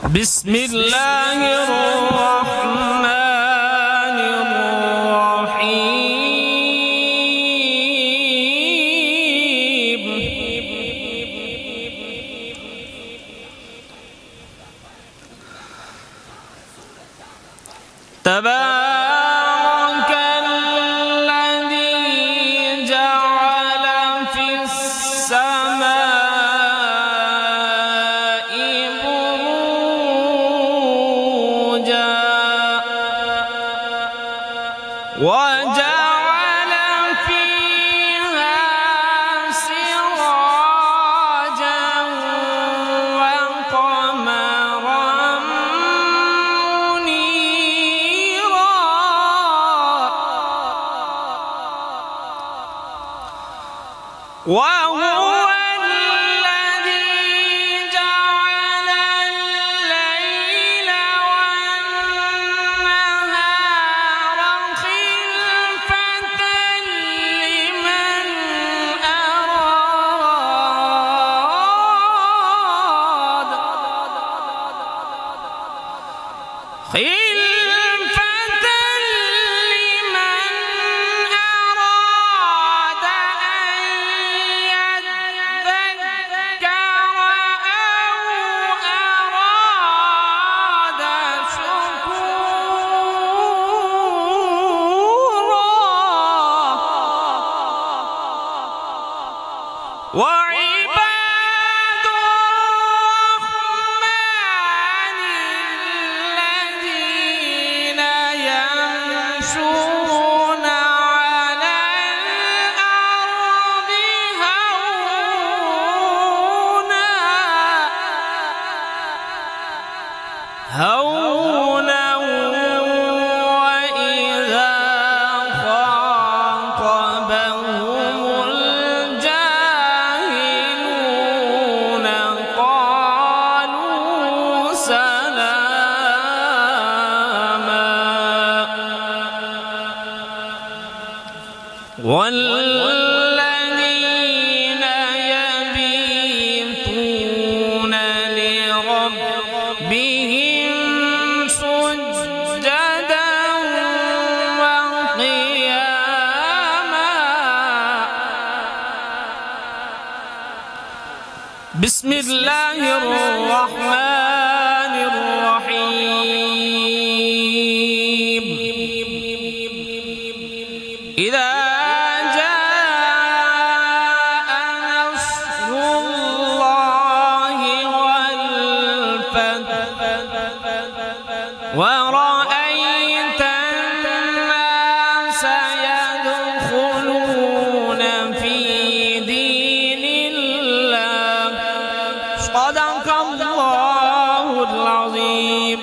بسم الله الرحمن الرحيم. تبارك الذي جعل في السماء بروجا وجعل فيها سراجا وقمرا منيرا وهو الذي جعل الليل والنهار خلفة لمن أراد وعباد الرحمن الذين يمشون على الأرض هونا وإذا خاطبهم الجاهلون قالوا سلاما. والذين يبيتون لربهم سجدا وقياما. بسم الله الرحمن الرحيم. إذا جاء نصر الله والفتح ورأيت الناس يدخلون في دين الله. صدق الله العظيم.